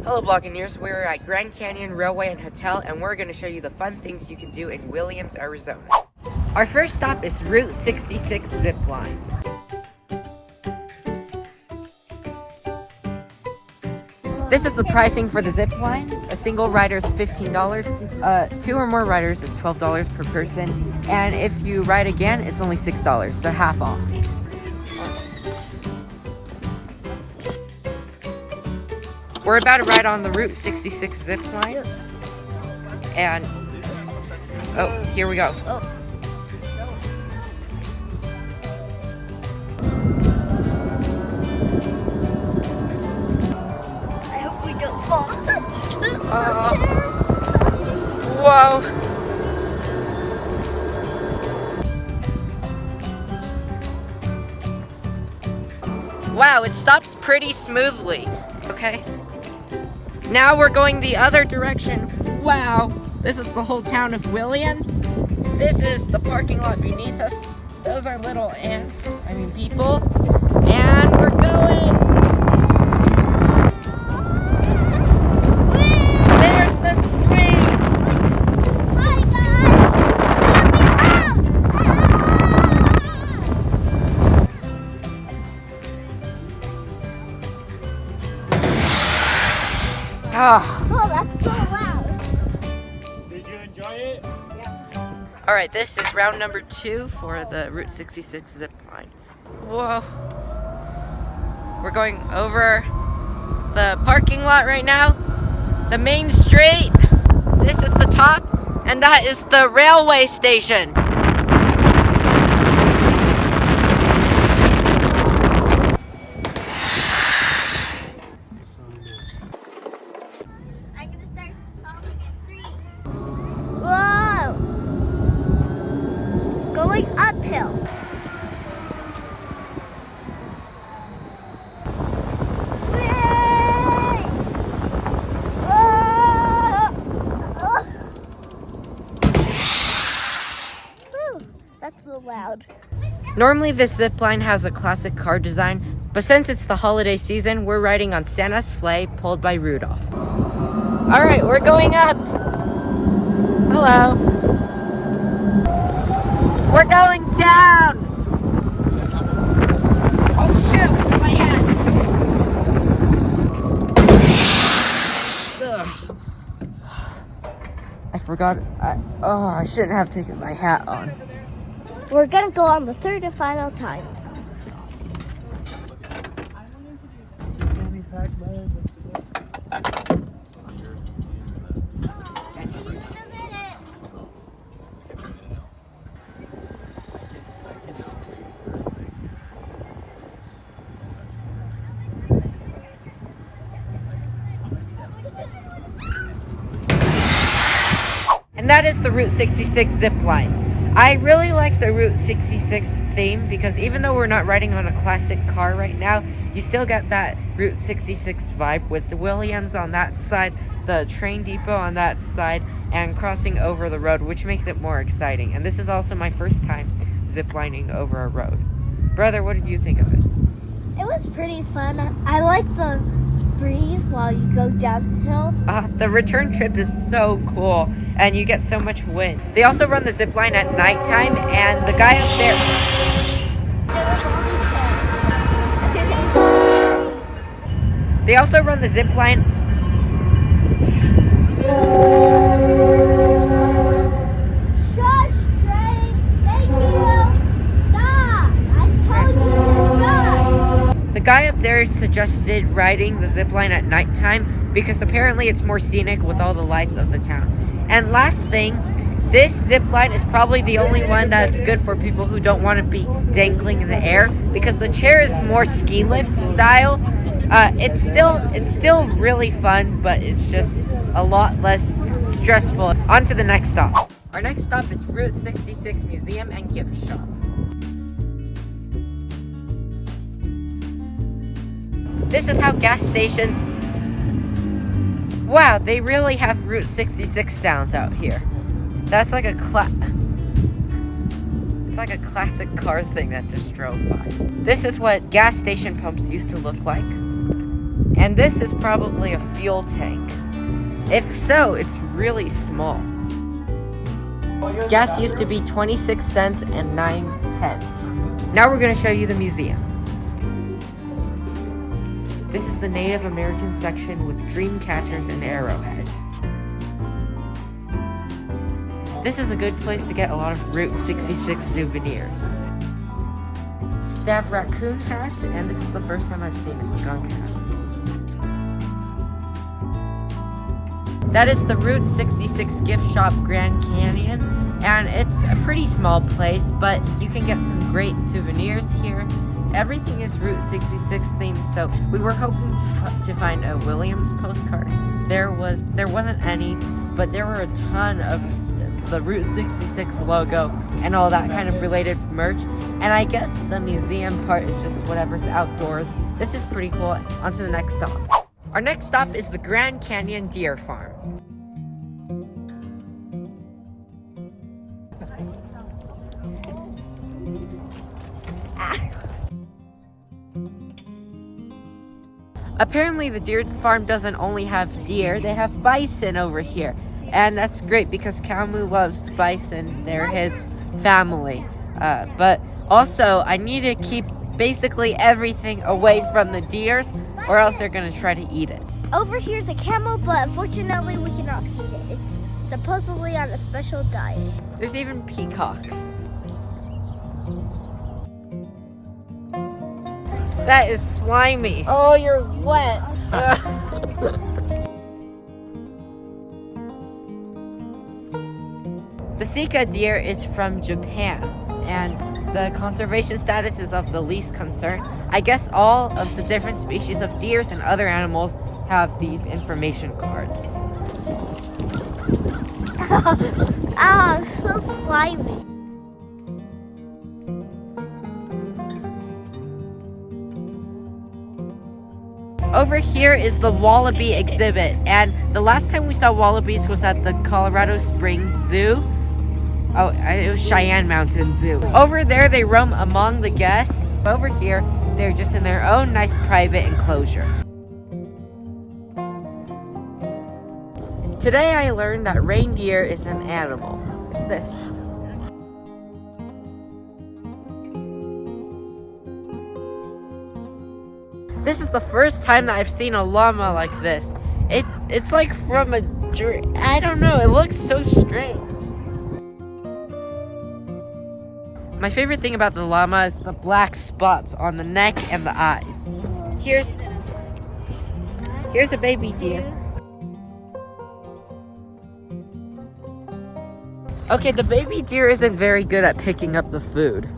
Hello Blogineers, we're at Grand Canyon Railway and Hotel and we're going to show you the fun things you can do in Williams, Arizona. Our first stop is Route 66 Zipline. This is the pricing for the Zipline. A single rider is $15, 2 or more riders is $12 per person, and if you ride again, it's only $6, so half off. We're about to ride on the Route 66 Zipline, and oh, here we go. I hope we don't fall. This is so Whoa! Wow, it stops pretty smoothly. Okay. Now we're going the other direction. Wow, this is the whole town of Williams. This is the parking lot beneath us. Those are little ants, people. And we're going. There's the stream. Hi guys! Oh, that's so loud. Did you enjoy it? Yeah. Alright, this is round number 2 for the Route 66 Zipline. Whoa. We're going over the parking lot right now. The main street. This is the top, and that is the railway station. I'm gonna start stopping at 3. Whoa! Going uphill. Yay! Whew, that's so loud. Normally this zipline has a classic car design, but since it's the holiday season, we're riding on Santa's sleigh pulled by Rudolph. Alright, we're going up. Hello. We're going down. Oh shoot, my hat. Ugh. I forgot. I shouldn't have taken my hat on. We're gonna go on the third and final time. And that is the Route 66 Zipline. I really like the Route 66 theme because even though we're not riding on a classic car right now, you still get that Route 66 vibe with the Williams on that side, the train depot on that side, and crossing over the road, which makes it more exciting. And this is also my first time ziplining over a road. Brother, what did you think of it? It was pretty fun. I like the breeze while you go downhill. The return trip is so cool, and you get so much wind. They also run the zipline at nighttime, and the guy up there... They also run the zipline... Shush, Grace! Thank you! Stop! I told you to shush! The guy up there suggested riding the zipline at nighttime because apparently it's more scenic with all the lights of the town. And last thing, this zipline is probably the only one that's good for people who don't want to be dangling in the air because the chair is more ski lift style. It's still really fun, but it's just a lot less stressful. On to the next stop. Our next stop is Route 66 Museum and Gift Shop. This is how gas stations... Wow, they really have Route 66 sounds out here. That's like it's like a classic car thing that just drove by. This is what gas station pumps used to look like. And this is probably a fuel tank. If so, it's really small. Gas used to be 26 cents and 9 cents. Now we're going to show you the museum. This is the Native American section with dream catchers and arrowheads. This is a good place to get a lot of Route 66 souvenirs. They have raccoon hats, and this is the first time I've seen a skunk hat. That is the Route 66 gift shop Grand Canyon, and it's a pretty small place, but you can get some great souvenirs here. Everything is Route 66 themed, so we were hoping to find a Williams postcard. There wasn't any, but there were a ton of the Route 66 logo and all that kind of related merch. And I guess the museum part is just whatever's outdoors. This is pretty cool. On to the next stop. Our next stop is the Grand Canyon Deer Farm. Apparently the deer farm doesn't only have deer, they have bison over here. And that's great because Kalmu loves bison, they're his family. But also, I need to keep basically everything away from the deers or else they're gonna try to eat it. Over here's a camel, but unfortunately we cannot feed it. It's supposedly on a special diet. There's even peacocks. That is slimy. Oh, you're wet. The Sika deer is from Japan, and the conservation status is of the least concern. I guess all of the different species of deers and other animals have these information cards. Ah, so slimy. Over here is the wallaby exhibit, and the last time we saw wallabies was at the Colorado Springs Zoo. Oh, it was Cheyenne Mountain Zoo. Over there, they roam among the guests. Over here, they're just in their own nice private enclosure. Today, I learned that reindeer is an animal. It's this. This is the first time that I've seen a llama like this. It's like from a dream. I don't know, it looks so strange. My favorite thing about the llama is the black spots on the neck and the eyes. Here's a baby deer. Okay, the baby deer isn't very good at picking up the food.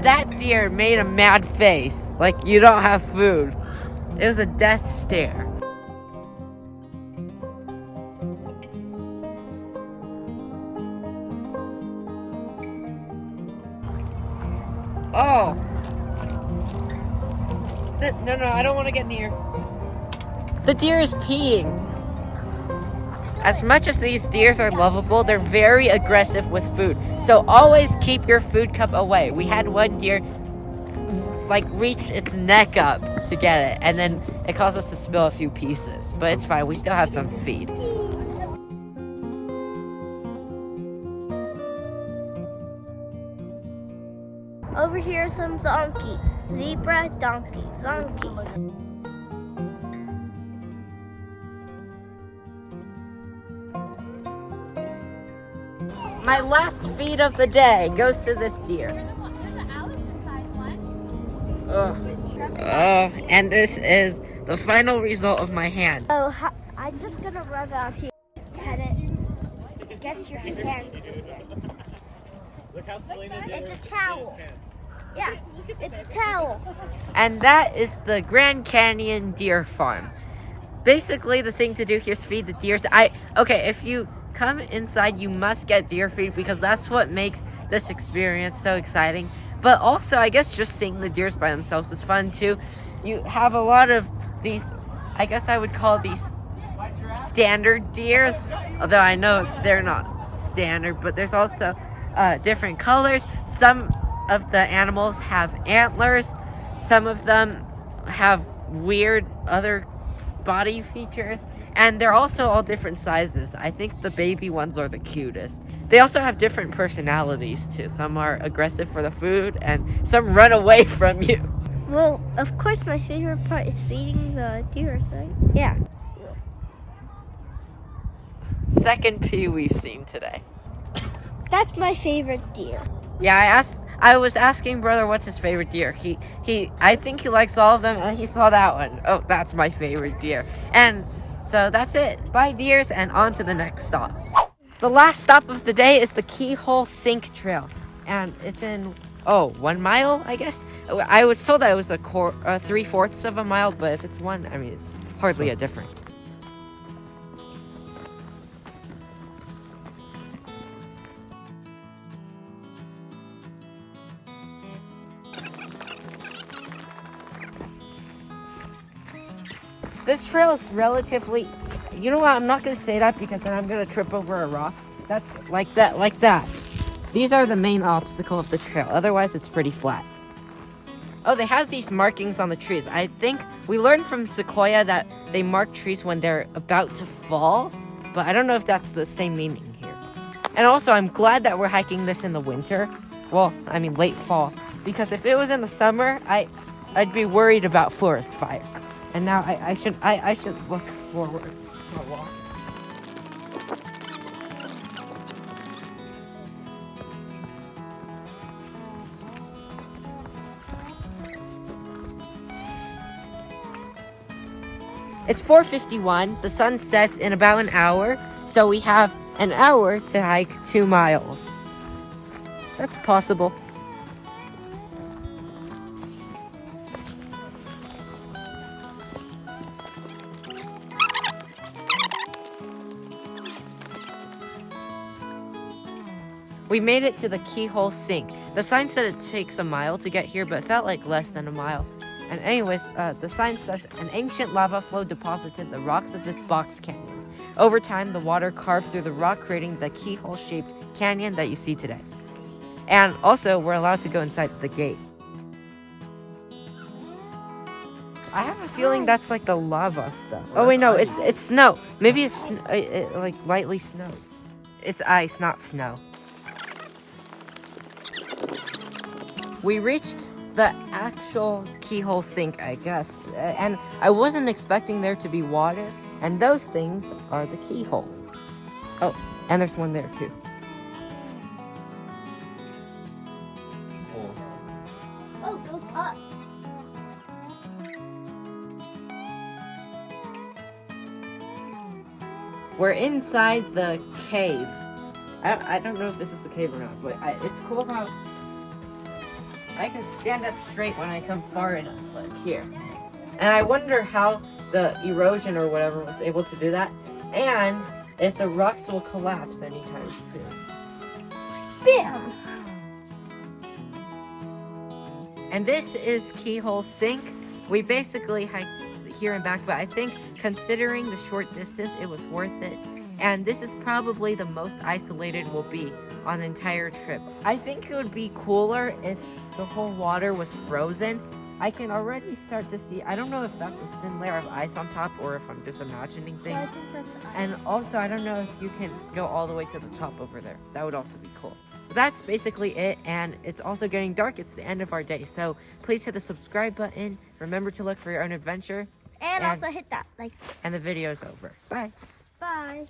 That deer made a mad face, like you don't have food. It was a death stare. Oh. No, I don't want to get near. The deer is peeing. As much as these deers are lovable, they're very aggressive with food. So always keep your food cup away. We had one deer reach its neck up to get it, and then it caused us to spill a few pieces. But it's fine, we still have some feed. Over here are some donkeys. Zebra, donkey, donkey. My last feed of the day goes to this deer. There's an Allison-sized one. And this is the final result of my hand. Oh, I'm just gonna rub out here. Pet it. Get your hand. Look how Selena did. It's a towel. Yeah, it's a towel. And that is the Grand Canyon Deer Farm. Basically, the thing to do here is feed the deers. Okay, if you come inside, you must get deer food because that's what makes this experience so exciting. But also, I guess just seeing the deers by themselves is fun too. You have a lot of these, I guess I would call these standard deers, although I know they're not standard, but there's also different colors. Some of the animals have antlers. Some of them have weird other body features. And they're also all different sizes. I think the baby ones are the cutest. They also have different personalities too. Some are aggressive for the food and some run away from you. Well, of course, my favorite part is feeding the deers, right? Yeah. Second pea we've seen today. That's my favorite deer. Yeah, I was asking brother what's his favorite deer. I think he likes all of them, and he saw that one. Oh, that's my favorite deer. And so that's it. Bye deers, and on to the next stop. The last stop of the day is the Keyhole Sink Trail, and it's in 1 mile, I guess. I was told that it was 3/4 of a mile, but if it's one, I mean it's hardly a difference. This trail is relatively, you know what, I'm not going to say that because then I'm going to trip over a rock. That's like that. These are the main obstacle of the trail. Otherwise, it's pretty flat. Oh, they have these markings on the trees. I think we learned from Sequoia that they mark trees when they're about to fall, but I don't know if that's the same meaning here. And also, I'm glad that we're hiking this in the winter. Well, I mean late fall, because if it was in the summer, I'd be worried about forest fire. And now I should look forward to a walk. It's 4:51. The sun sets in about an hour, so we have an hour to hike 2 miles. That's possible. We made it to the Keyhole Sink. The sign said it takes a mile to get here, but it felt like less than a mile. And anyways, the sign says an ancient lava flow deposited the rocks of this box canyon. Over time, the water carved through the rock, creating the keyhole-shaped canyon that you see today. And also, we're allowed to go inside the gate. I have a feeling that's like the lava stuff. Oh wait, no, it's snow. Maybe it's like lightly snow. It's ice, not snow. We reached the actual Keyhole Sink, I guess. And I wasn't expecting there to be water. And those things are the keyholes. Oh, and there's one there too. Oh, it goes up. We're inside the cave. I don't know if this is a cave or not, but it's cool how I can stand up straight when I come far enough, like here. And I wonder how the erosion or whatever was able to do that, and if the rocks will collapse anytime soon. Bam! And this is Keyhole Sink. We basically hiked here and back, but I think considering the short distance, it was worth it. And this is probably the most isolated we'll be on the entire trip. I think it would be cooler if the whole water was frozen. I can already start to see, I don't know if that's a thin layer of ice on top or if I'm just imagining things. Yeah, I think that's ice. And also, I don't know if you can go all the way to the top over there. That would also be cool. But that's basically it, and it's also getting dark. It's the end of our day, so please hit the subscribe button. Remember to look for your own adventure. And also hit that like. And the video's over. Bye. Bye.